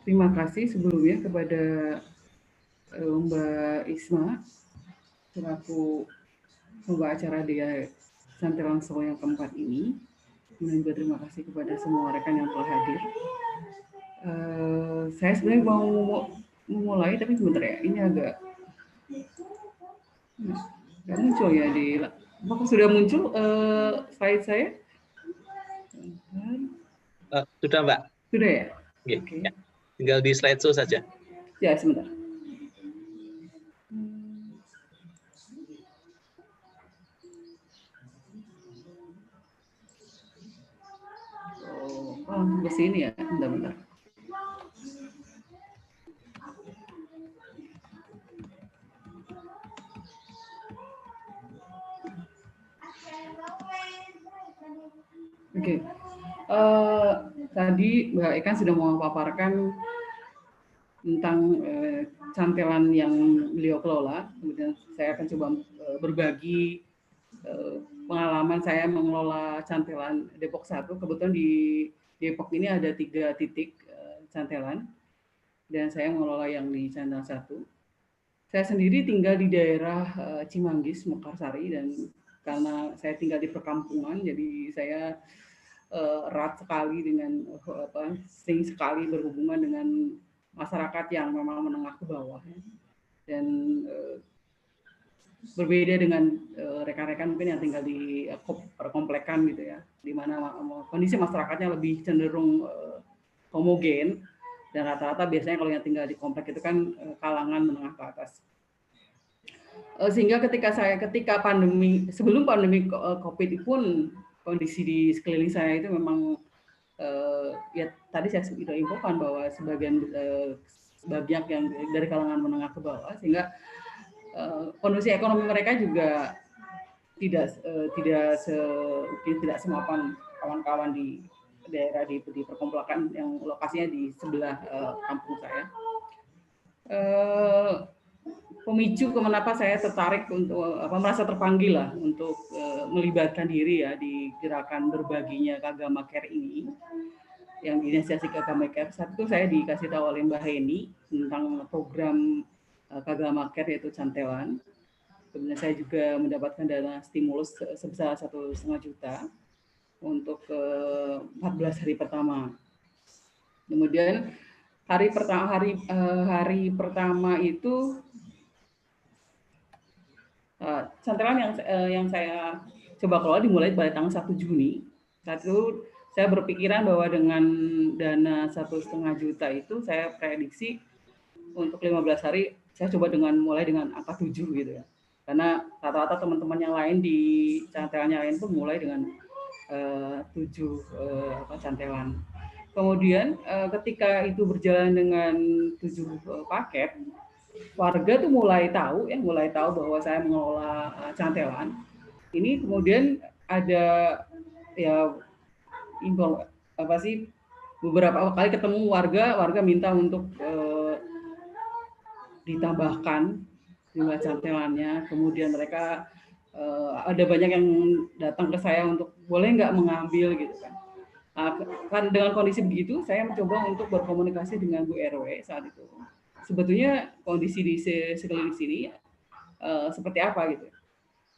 terima kasih sebelumnya kepada Mbak Isma selaku pembawa acara di Santilan Solo yang keempat ini. Dan juga terima kasih kepada semua rekan yang telah hadir. Saya sebenarnya mau memulai, tapi sebentar ya, ini agak nggak muncul ya di. Apakah sudah muncul slide saya? Sudah, Mbak. Sudah ya? Oke. Oke. Ya. Tinggal di slideshow saja. Ya, sebentar. Langsung ke sini ya, bentar-bentar. Oke. Tadi Mbak Eka sudah memaparkan tentang cantelan yang beliau kelola. Kemudian saya akan coba berbagi pengalaman saya mengelola cantelan Depok 1. Kebetulan di Depok ini ada 3 titik cantelan dan saya mengelola yang di Cantelan 1. Saya sendiri tinggal di daerah Cimanggis, Mekarsari, dan karena saya tinggal di perkampungan, jadi saya erat sekali dengan sering sekali berhubungan dengan masyarakat yang memang menengah ke bawah, dan berbeda dengan rekan-rekan mungkin yang tinggal di perkomplekan gitu ya, di mana kondisi masyarakatnya lebih cenderung homogen dan rata-rata biasanya kalau yang tinggal di komplek itu kan kalangan menengah ke atas. Sehingga ketika pandemi, sebelum pandemi COVID pun kondisi di sekeliling saya itu memang ya tadi saya sudah infokan bahwa sebagian yang dari kalangan menengah ke bawah, sehingga kondisi ekonomi mereka juga tidak semapan kawan-kawan di daerah di perkomplekan yang lokasinya di sebelah kampung saya. Pemicu kenapa saya tertarik untuk merasa terpanggil lah untuk melibatkan diri ya di gerakan berbaginya Kagama Care ini, yang inisiasi Kagama Care. Saat itu saya dikasih tahu oleh Mbak Heni tentang program Kagama Care, yaitu cantelan. Kemudian saya juga mendapatkan dana stimulus sebesar 1,5 juta untuk 14 hari pertama. Kemudian hari pertama itu cantelan yang saya coba kelola dimulai pada tanggal 1 Juni. Saat itu saya berpikiran bahwa dengan dana 1,5 juta itu saya prediksi untuk 15 hari saya coba mulai dengan angka 7 gitu ya. Karena rata-rata teman-teman yang lain di cantelannya lain pun mulai dengan 7 cantelan. Kemudian ketika itu berjalan dengan 7 paket, warga tuh mulai tahu bahwa saya mengelola cantelan. Ini kemudian ada ya beberapa kali ketemu warga minta untuk ditambahkan jumlah cantelannya. Kemudian mereka ada banyak yang datang ke saya untuk boleh nggak mengambil gitu kan. Kan dengan kondisi begitu saya mencoba untuk berkomunikasi dengan Bu RW saat itu. Sebetulnya kondisi di sekeliling sini seperti apa gitu?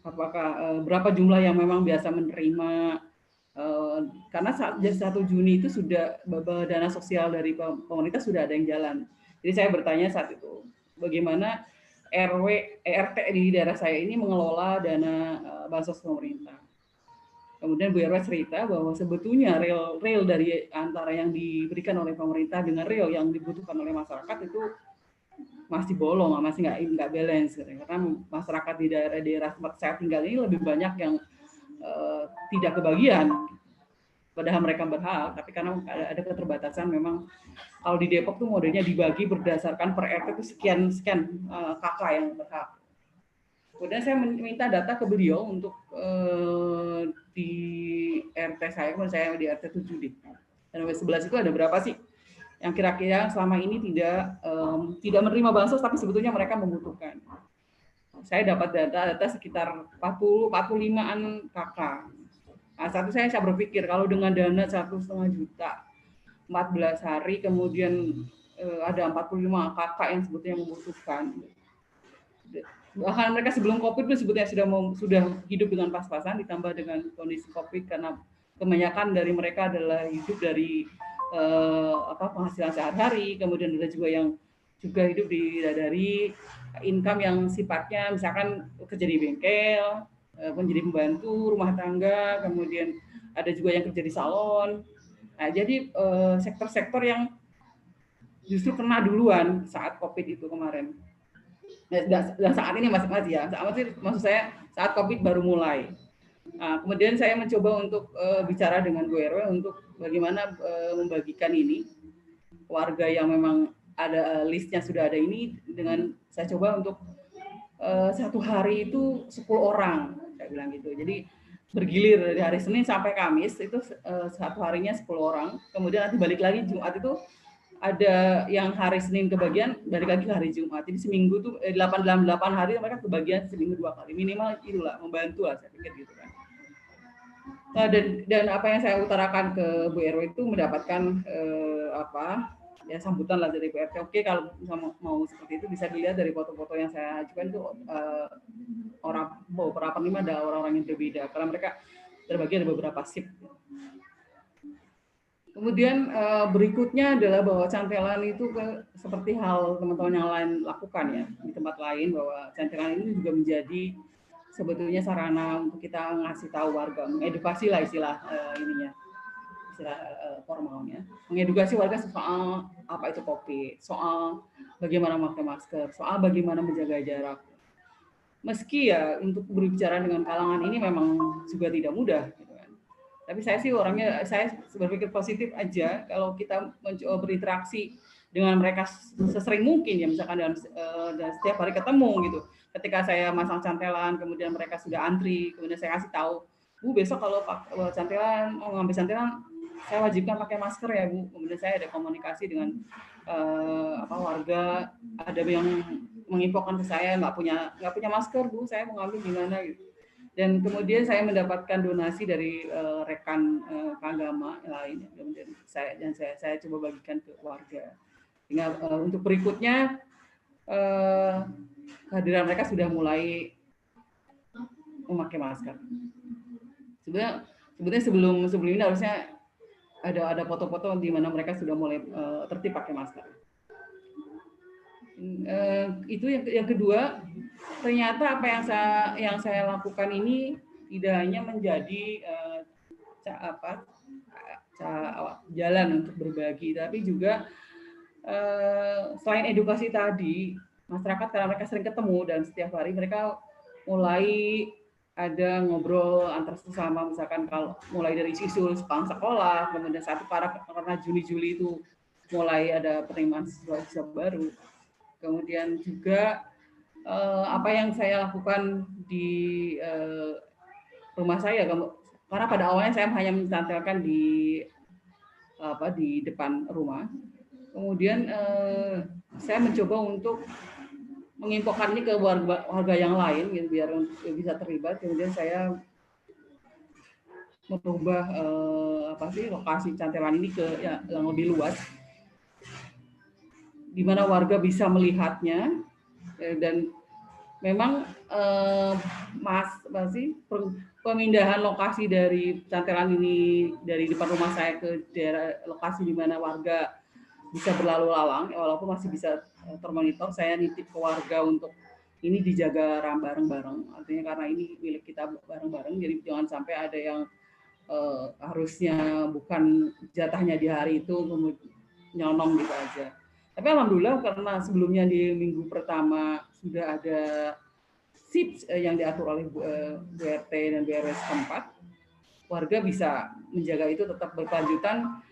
Apakah berapa jumlah yang memang biasa menerima? Karena saat 1 Juni itu sudah dana sosial dari pemerintah sudah ada yang jalan. Jadi saya bertanya saat itu, bagaimana RT di daerah saya ini mengelola dana bansos pemerintah. Kemudian Bu RW cerita bahwa sebetulnya real dari antara yang diberikan oleh pemerintah dengan real yang dibutuhkan oleh masyarakat itu masih bolong, masih nggak balance. Karena masyarakat di daerah tempat saya tinggal ini lebih banyak yang tidak kebagian, padahal mereka berhak, tapi karena ada keterbatasan memang kalau di Depok tuh modelnya dibagi berdasarkan per RT itu sekian kakak yang berhak. Kemudian saya minta data ke beliau untuk di RT saya, kemudian saya di RT 7 di RW 11 itu ada berapa sih yang kira-kira selama ini tidak menerima bansos tapi sebetulnya mereka membutuhkan. Saya dapat data sekitar 45-an kakak. Nah, saat itu saya berpikir kalau dengan dana 1,5 juta 14 hari kemudian ada 45 kakak yang sebetulnya membutuhkan. Bahkan mereka sebelum COVID itu sebetulnya sudah hidup dengan pas-pasan, ditambah dengan kondisi COVID karena kebanyakan dari mereka adalah hidup dari penghasilan sehari-hari, kemudian ada juga yang juga hidup dari income yang sifatnya misalkan kerja di bengkel, menjadi pembantu rumah tangga, kemudian ada juga yang kerja di salon. Nah, jadi sektor-sektor yang justru kena duluan saat COVID itu kemarin. Dan saat ini masih ya, maksud saya saat COVID baru mulai. Nah, kemudian saya mencoba untuk bicara dengan Bu RW untuk bagaimana membagikan ini warga yang memang ada listnya sudah ada ini, dengan saya coba untuk satu hari itu 10 orang, saya bilang gitu. Jadi bergilir dari hari Senin sampai Kamis itu satu harinya 10 orang. Kemudian nanti balik lagi Jumat itu ada yang hari Senin kebagian, balik lagi ke hari Jumat. Jadi seminggu tuh 8 hari mereka kebagian seminggu 2 kali. Minimal itulah, membantu lah saya pikir gitu kan. Nah, dan apa yang saya utarakan ke Bu RW itu mendapatkan sambutan lah dari PRT. Oke, kalau mau seperti itu bisa dilihat dari foto-foto yang saya ajukan itu beberapa penerima ada orang-orang yang berbeda karena mereka terbagi ada beberapa shift. Kemudian berikutnya adalah bahwa cantelan itu seperti hal teman-teman yang lain lakukan ya di tempat lain, bahwa cantelan ini juga menjadi sebetulnya sarana untuk kita ngasih tahu warga, mengedukasi lah istilah formalnya, mengedukasi warga soal apa itu COVID, soal bagaimana memakai masker, soal bagaimana menjaga jarak. Meski ya untuk berbicara dengan kalangan ini memang juga tidak mudah. Tapi saya sih orangnya, saya berpikir positif aja kalau kita mencoba berinteraksi dengan mereka sesering mungkin ya, misalkan dalam setiap hari ketemu gitu. Ketika saya masang cantelan, kemudian mereka sudah antri, kemudian saya kasih tahu, Bu besok kalau cantelan mau ngambil cantelan, saya wajibkan pakai masker ya Bu. Kemudian saya ada komunikasi dengan warga, ada yang menginfokan ke saya nggak punya masker Bu, saya mau ngambil gimana gitu. Dan kemudian saya mendapatkan donasi dari rekan keagama lain, kemudian saya coba bagikan ke warga. Sehingga untuk berikutnya kehadiran mereka sudah mulai memakai masker. Sebenarnya sebelum ini harusnya ada foto-foto di mana mereka sudah mulai tertib pakai masker. Itu yang kedua, ternyata apa yang saya lakukan ini tidak hanya menjadi jalan untuk berbagi, tapi juga selain edukasi tadi, masyarakat karena mereka sering ketemu dan setiap hari mereka mulai ada ngobrol antar sesama, misalkan kalau mulai dari isu sepulang sekolah, kemudian karena Juli itu mulai ada penerimaan siswa baru. Kemudian juga apa yang saya lakukan di rumah saya, karena pada awalnya saya hanya mencantelkan di depan rumah. Kemudian saya mencoba untuk menginfokannya ke warga yang lain gitu, biar bisa terlibat. Kemudian saya merubah lokasi cantelan ini ke yang lebih luas, di mana warga bisa melihatnya, dan memang pemindahan lokasi dari cantelan ini dari depan rumah saya ke daerah lokasi di mana warga bisa berlalu lalang, walaupun masih bisa termonitor, saya nitip ke warga untuk ini dijaga bareng-bareng, artinya karena ini milik kita bareng-bareng, jadi jangan sampai ada yang harusnya bukan jatahnya di hari itu nyonong gitu aja. Tapi alhamdulillah karena sebelumnya di minggu pertama sudah ada shift yang diatur oleh Bu RT dan Bu RW setempat, warga bisa menjaga itu tetap berkelanjutan,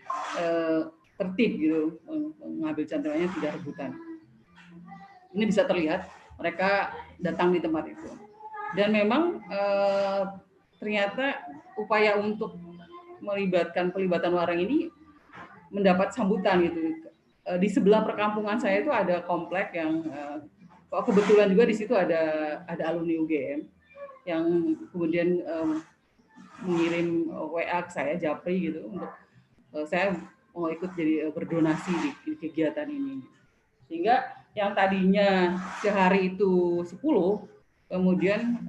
tertib gitu, mengambil cantelannya tidak rebutan. Ini bisa terlihat mereka datang di tempat itu. Dan memang ternyata upaya untuk pelibatan warga ini mendapat sambutan gitu. Di sebelah perkampungan saya itu ada komplek yang kebetulan juga di situ ada alumni UGM yang kemudian mengirim WA ke saya, Japri gitu, untuk saya mau ikut jadi berdonasi di kegiatan ini. Sehingga yang tadinya sehari itu 10, kemudian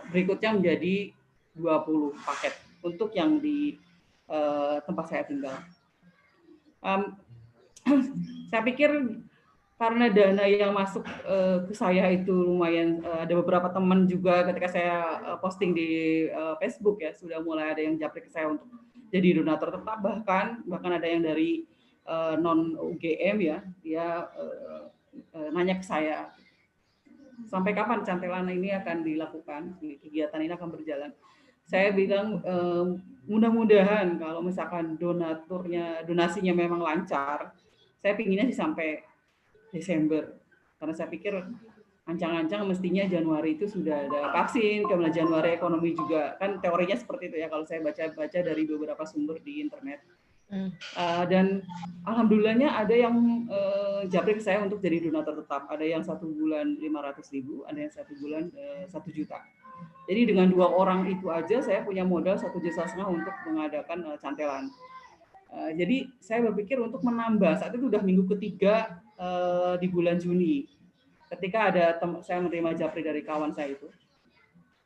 berikutnya menjadi 20 paket untuk yang di tempat saya tinggal. Saya pikir karena dana yang masuk ke saya itu lumayan, ada beberapa teman juga ketika saya posting di Facebook ya, sudah mulai ada yang japri ke saya untuk jadi donatur tetap, bahkan ada yang dari non UGM ya, dia nanya ke saya, sampai kapan cantelan ini akan dilakukan, kegiatan ini akan berjalan. Saya bilang mudah-mudahan kalau misalkan donasinya memang lancar, saya pinginnya sih sampai Desember, karena saya pikir ancang-ancang mestinya Januari itu sudah ada vaksin, kemudian Januari ekonomi juga, kan teorinya seperti itu ya kalau saya baca dari beberapa sumber di internet. Dan alhamdulillahnya ada yang japri ke saya untuk jadi donatur tetap, ada yang 1 bulan 500.000, ada yang 1 bulan 1 juta. Jadi dengan 2 orang itu aja saya punya modal 1,5 juta untuk mengadakan cantelan. Jadi saya berpikir untuk menambah, saat itu udah minggu ketiga di bulan Juni, ketika saya menerima japri dari kawan saya itu.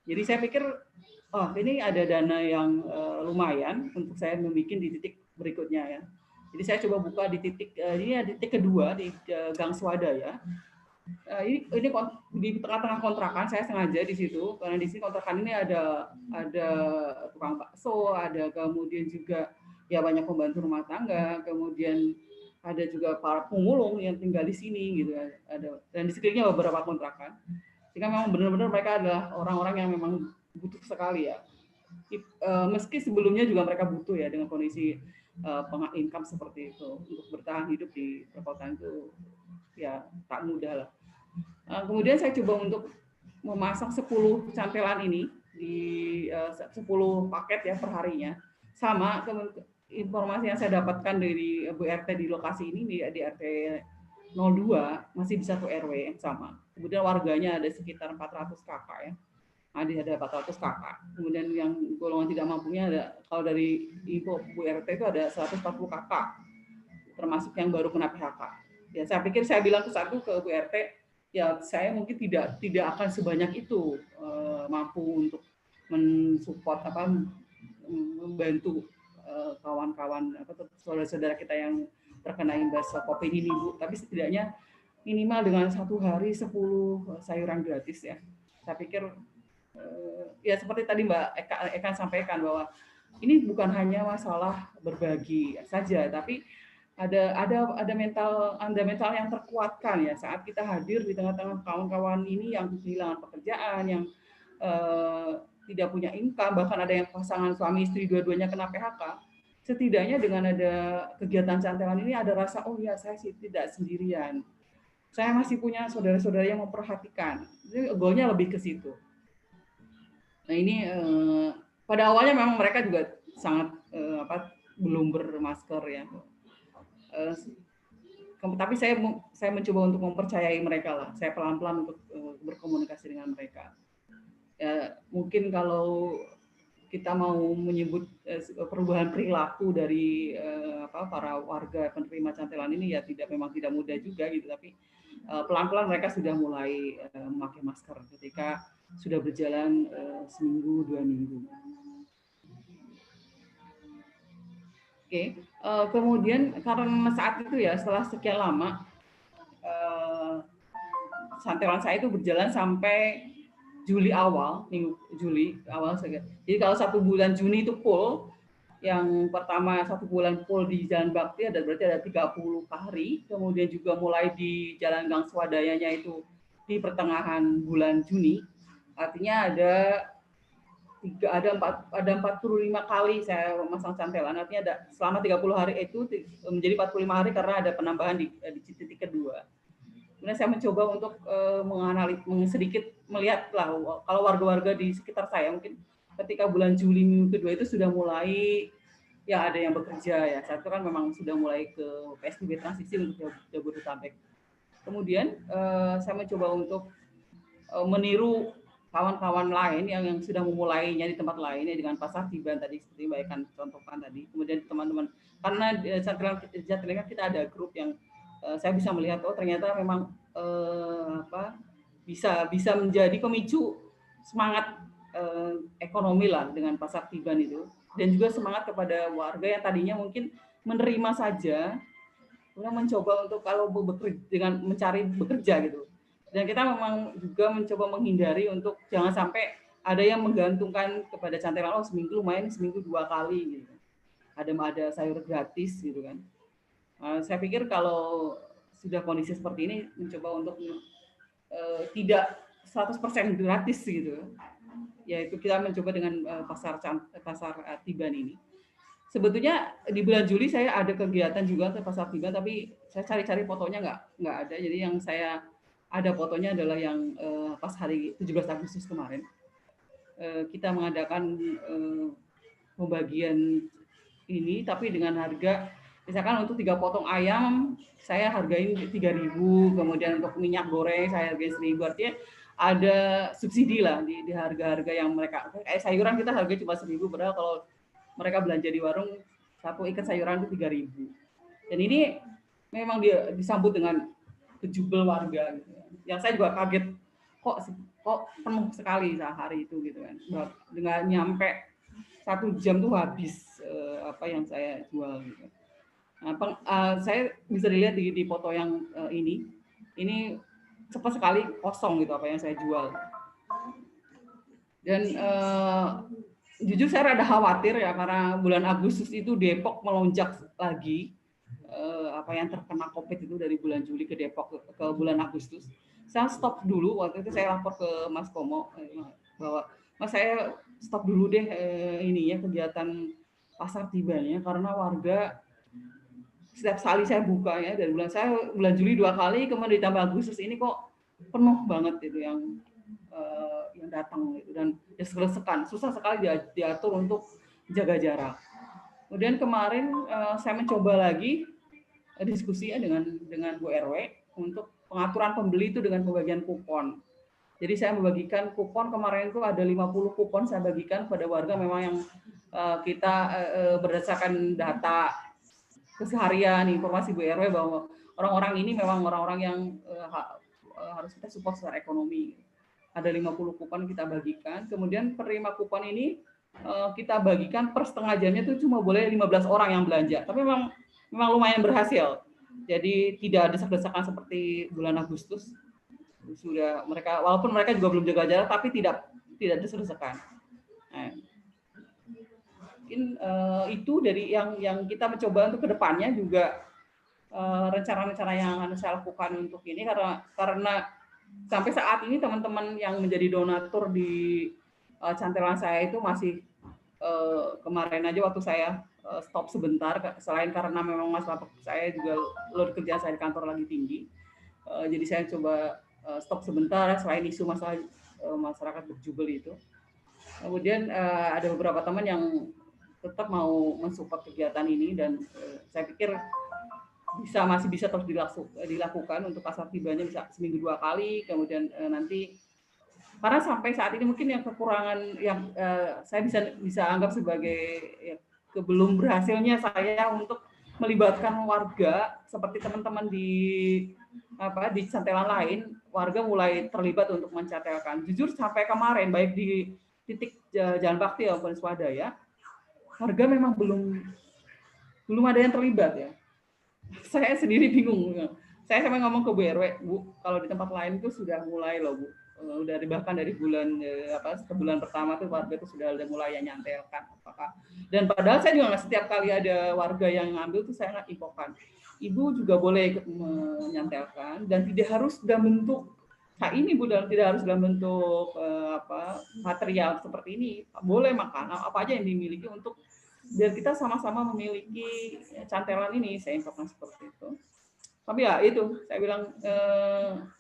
Jadi saya pikir, oh ini ada dana yang lumayan untuk saya membuat di titik berikutnya ya. Jadi saya coba buka di titik ini titik kedua di Gang Swadaya. Ini di tengah-tengah kontrakan, saya sengaja di situ karena di sini kontrakan ini ada tukang bakso, ada kemudian juga ya banyak pembantu rumah tangga, kemudian ada juga para pemulung yang tinggal di sini gitu, ada, dan di sekelilingnya beberapa kontrakan. Sehingga memang benar-benar mereka adalah orang-orang yang memang butuh sekali ya. Meski sebelumnya juga mereka butuh ya dengan kondisi income seperti itu, untuk bertahan hidup di perkotaan itu ya tak mudah lah. Kemudian saya coba untuk memasang 10 cantelan ini di 10 paket ya perharinya. Sama informasi yang saya dapatkan dari Bu RT di lokasi ini, di RT 02 masih di satu RW yang sama. Kemudian warganya ada sekitar 400 kakak ya. Ada 400 kakak. Kemudian yang golongan tidak mampunya ada, kalau dari info Bu RT itu ada 140 kakak, termasuk yang baru kena PHK. Ya saya pikir saya bilang ke Bu RT, ya saya mungkin tidak akan sebanyak itu mampu untuk mensupport membantu kawan-kawan saudara-saudara kita yang terkena imbas COVID ini Bu, tapi setidaknya minimal dengan 1 hari 10 sayuran gratis ya. Saya pikir ya seperti tadi Mbak Eka sampaikan bahwa ini bukan hanya masalah berbagi saja, tapi ada mental yang terkuatkan ya saat kita hadir di tengah-tengah kawan-kawan ini yang kehilangan pekerjaan, yang tidak punya income, bahkan ada yang pasangan suami istri dua-duanya kena PHK. Setidaknya dengan ada kegiatan cantelan ini ada rasa, oh ya saya sih tidak sendirian. Saya masih punya saudara-saudara yang memperhatikan. Jadi goalnya lebih ke situ. Nah ini pada awalnya memang mereka juga sangat belum bermasker ya. Tapi saya mencoba untuk mempercayai mereka lah. Saya pelan-pelan untuk berkomunikasi dengan mereka. Ya, mungkin kalau kita mau menyebut perubahan perilaku dari para warga penerima cantelan ini ya memang tidak mudah juga gitu, tapi pelan-pelan mereka sudah mulai memakai masker ketika sudah berjalan seminggu 2 minggu. Oke, kemudian karena saat itu ya setelah sekian lama cantelan saya itu berjalan sampai Juli awal, minggu Juli awal. Jadi kalau 1 bulan Juni itu full, yang pertama 1 bulan full di Jalan Bakti ada berarti ada 30 hari, kemudian juga mulai di Jalan Gang Swadayanya itu di pertengahan bulan Juni, artinya ada 45 kali saya memasang cantelan, artinya ada selama 30 hari itu menjadi 45 hari karena ada penambahan di titik kedua. Kemudian saya mencoba untuk sedikit melihat lah kalau warga-warga di sekitar saya mungkin ketika bulan Juli minggu kedua itu sudah mulai ya ada yang bekerja ya. Saat itu kan memang sudah mulai ke PSBB transisi untuk Jabodetabek. Kemudian saya mencoba untuk meniru kawan-kawan lain yang sudah memulainya di tempat lain ya dengan pasar tiban tadi seperti Mbak Ekan contohkan tadi. Kemudian teman-teman karena Jatilan kita ada grup yang saya bisa melihat oh ternyata memang bisa menjadi pemicu semangat ekonomi lah dengan pasar tiban itu dan juga semangat kepada warga yang tadinya mungkin menerima saja kemudian mencoba untuk kalau bekerja dengan mencari bekerja gitu. Dan kita memang juga mencoba menghindari untuk jangan sampai ada yang menggantungkan kepada cantelan oh seminggu lumayan seminggu 2 kali gitu. Ada sayur gratis gitu kan. Saya pikir kalau sudah kondisi seperti ini mencoba untuk tidak 100% gratis gitu. Yaitu kita mencoba dengan pasar tiban ini. Sebetulnya di bulan Juli saya ada kegiatan juga ke pasar tiban tapi saya cari-cari fotonya nggak ada. Jadi yang saya ada fotonya adalah yang pas hari 17 Agustus kemarin. Kita mengadakan pembagian ini tapi dengan harga misalkan untuk 3 potong ayam saya hargain 3.000, kemudian untuk minyak goreng saya hargain 1.000, artinya ada subsidi lah di harga-harga yang mereka kayak sayuran kita harganya cuma 1.000 padahal kalau mereka belanja di warung satu ikat sayuran itu 3.000. Dan ini memang dia disambut dengan kejubel warga gitu. Yang saya juga kaget kok penuh sekali sehari itu gitu kan. Dengan nyampe 1 jam tuh habis apa yang saya jual gitu. Saya bisa dilihat di foto yang ini cepat sekali kosong gitu apa yang saya jual. Dan jujur saya rada khawatir ya karena bulan Agustus itu Depok melonjak lagi apa yang terkena COVID itu dari bulan Juli ke Depok ke bulan Agustus. Saya stop dulu waktu itu saya lapor ke Mas Komo bahwa Mas saya stop dulu deh ini ya kegiatan pasar tibannya karena warga setiap kali saya buka ya dari bulan Juli 2 kali kemudian ditambah Agustus ini kok penuh banget itu yang datang gitu dan desek-desekan susah sekali diatur untuk jaga jarak. Kemudian kemarin saya mencoba lagi diskusi ya dengan Bu RW untuk pengaturan pembeli itu dengan pembagian kupon. Jadi saya membagikan kupon kemarin itu ada 50 kupon saya bagikan pada warga memang yang kita berdasarkan data keseharian informasi Bu RW bahwa orang-orang ini memang orang-orang yang harus kita support secara ekonomi. Ada 50 kupon kita bagikan, kemudian penerima kupon ini kita bagikan per setengah jamnya itu cuma boleh 15 orang yang belanja, tapi memang lumayan berhasil. Jadi tidak ada desak-desakan seperti bulan Agustus. Sudah mereka walaupun mereka juga belum jaga jarak tapi tidak desak-desakan. Nah, mungkin itu dari yang kita mencoba untuk kedepannya juga rencana-rencana yang saya lakukan untuk ini karena sampai saat ini teman-teman yang menjadi donatur di cantelan saya itu masih kemarin aja waktu saya stop sebentar selain karena memang masalah saya juga load kerjaan saya di kantor lagi tinggi jadi saya coba stop sebentar selain isu masalah masyarakat berjubel itu kemudian ada beberapa teman yang tetap mau mensupport kegiatan ini dan saya pikir masih bisa terus dilakukan untuk pasar tibannya bisa seminggu 2 kali kemudian nanti karena sampai saat ini mungkin yang kekurangan yang saya bisa anggap sebagai belum berhasilnya saya untuk melibatkan warga seperti teman-teman di cantelan lain warga mulai terlibat untuk mencantelkan jujur sampai kemarin baik di titik Jalan Bakti maupun Swadaya warga memang belum ada yang terlibat ya. Saya sendiri bingung. Saya sampai ngomong ke Bu RW, Bu, kalau di tempat lain itu sudah mulai loh, Bu. Bahkan dari bulan bulan pertama tuh warga itu sudah mulai yang nyantelkan apakah. Dan padahal saya juga nggak setiap kali ada warga yang ngambil tuh saya nggak infokan. Ibu juga boleh ikut menyantelkan dan tidak harus dalam bentuk ini Bu, tidak harus dalam bentuk material seperti ini. Boleh makan apa aja yang dimiliki untuk biar kita sama-sama memiliki cantelan ini, saya infokan seperti itu. Tapi ya itu, saya bilang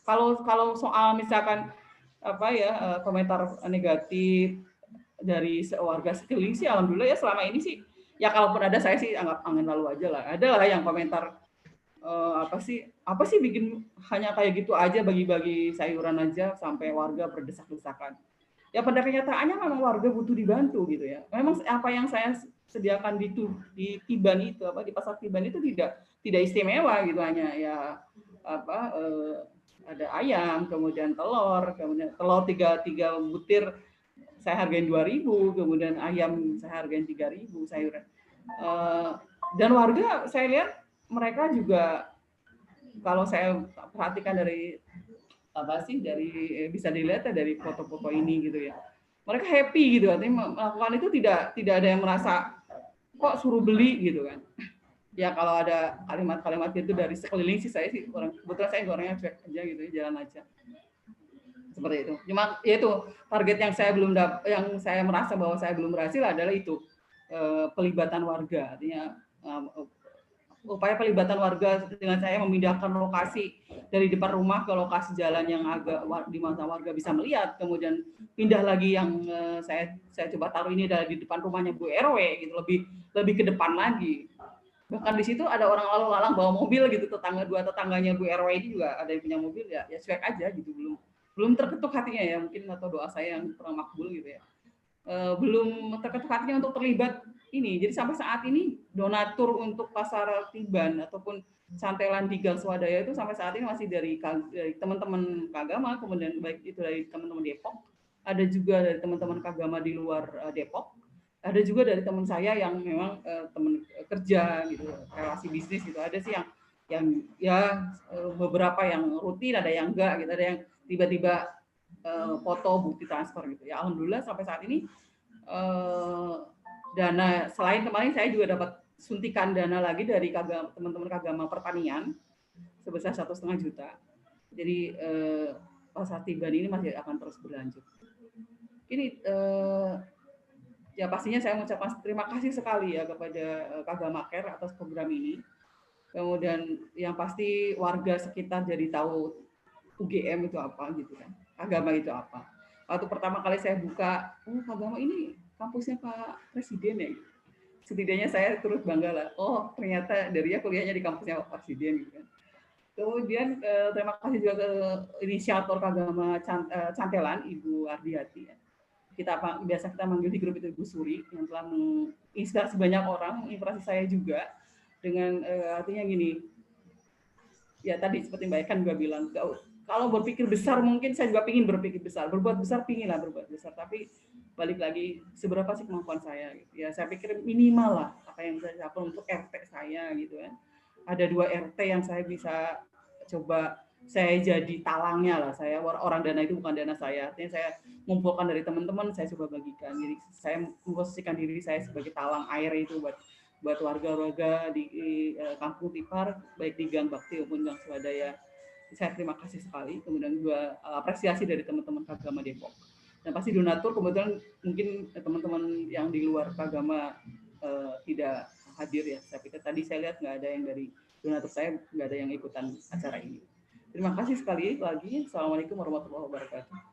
kalau soal misalkan komentar negatif dari warga sekeliling sih, alhamdulillah ya selama ini sih, ya kalaupun ada saya sih anggap angin lalu aja lah. Ada lah yang komentar apa sih bikin hanya kayak gitu aja bagi-bagi sayuran aja sampai warga berdesak-desakan. Ya pada kenyataannya memang warga butuh dibantu gitu ya. Memang apa yang saya sediakan di Tiban itu, apa di pasar Tiban itu tidak istimewa gitu, hanya ya apa ada ayam, kemudian telur tiga butir saya hargain 2.000, kemudian ayam saya hargain 3.000 sayuran. Dan warga saya lihat mereka juga, kalau saya perhatikan dari apa sih, dari bisa dilihat dari foto-foto ini gitu ya, mereka happy gitu, artinya melakukan itu tidak ada yang merasa kok suruh beli gitu kan. Ya kalau ada kalimat-kalimat itu dari sekeliling sih, saya sih kebetulan saya orangnya cuek aja gitu, jalan aja seperti itu. Cuma ya itu target yang saya merasa bahwa saya belum berhasil adalah itu, pelibatan warga, artinya upaya pelibatan warga dengan saya memindahkan lokasi dari depan rumah ke lokasi jalan yang agak di mana warga bisa melihat, kemudian pindah lagi yang saya coba taruh ini adalah di depan rumahnya Bu RW gitu, lebih ke depan lagi. Bahkan di situ ada orang lalu lalang bawa mobil gitu, tetangganya Bu RW ini juga ada yang punya mobil, ya cuek aja gitu, belum terketuk hatinya ya, mungkin atau doa saya yang kurang makbul gitu ya. Belum terketuk hatinya untuk terlibat ini. Jadi sampai saat ini donatur untuk pasar Tiban ataupun Cantelan di Gang Swadaya itu sampai saat ini masih dari teman-teman Kagama, kemudian baik itu dari teman-teman Depok, ada juga dari teman-teman Kagama di luar Depok, ada juga dari teman saya yang memang teman kerja gitu, relasi bisnis gitu. Ada sih yang ya beberapa yang rutin, ada yang enggak gitu, ada yang tiba-tiba foto bukti transfer gitu. Ya alhamdulillah sampai saat ini dana, selain kemarin saya juga dapat suntikan dana lagi dari teman-teman Kagama Pertanian sebesar 1,5 juta. Jadi pasar Tiban ini masih akan terus berlanjut. Ini ya pastinya saya mengucapkan terima kasih sekali ya kepada Kagama Care atas program ini. Kemudian yang pasti warga sekitar jadi tahu UGM itu apa gitu kan, agama itu apa. Waktu pertama kali saya buka, Kagama ini kampusnya Pak Presiden ya. Setidaknya saya turut bangga lah. Oh ternyata dari kuliahnya di kampusnya Pak Presiden gitu kan. Kemudian terima kasih juga ke inisiator Kagama Cantelan, Ibu Ardiati. Biasa kita manggil di grup itu Ibu Suri, yang telah menginspirasi banyak orang, menginspirasi saya juga dengan artinya gini. Ya tadi seperti Mbak Ekan juga bilang, kalau berpikir besar mungkin saya juga pingin berpikir besar, berbuat besar pingin lah berbuat besar, tapi balik lagi seberapa sih kemampuan saya gitu. Ya saya pikir minimal lah apa yang saya lakukan untuk RT saya gitu kan. Ada 2 RT yang saya bisa coba saya jadi talangnya lah. Saya orang dana itu bukan dana saya, artinya saya mengumpulkan dari teman-teman, saya coba bagikan. Jadi saya memposisikan diri saya sebagai talang air itu buat warga-warga di Kampung Tipar, baik di Gang Bakti maupun Gang Swadaya. Saya terima kasih sekali. Kemudian juga apresiasi dari teman-teman Kagama Depok. Dan pasti donatur, kebetulan mungkin teman-teman yang di luar Kagama tidak hadir ya. Saya pikir tadi saya lihat nggak ada yang dari donatur, saya nggak ada yang ikutan acara ini. Terima kasih sekali lagi. Assalamualaikum warahmatullahi wabarakatuh.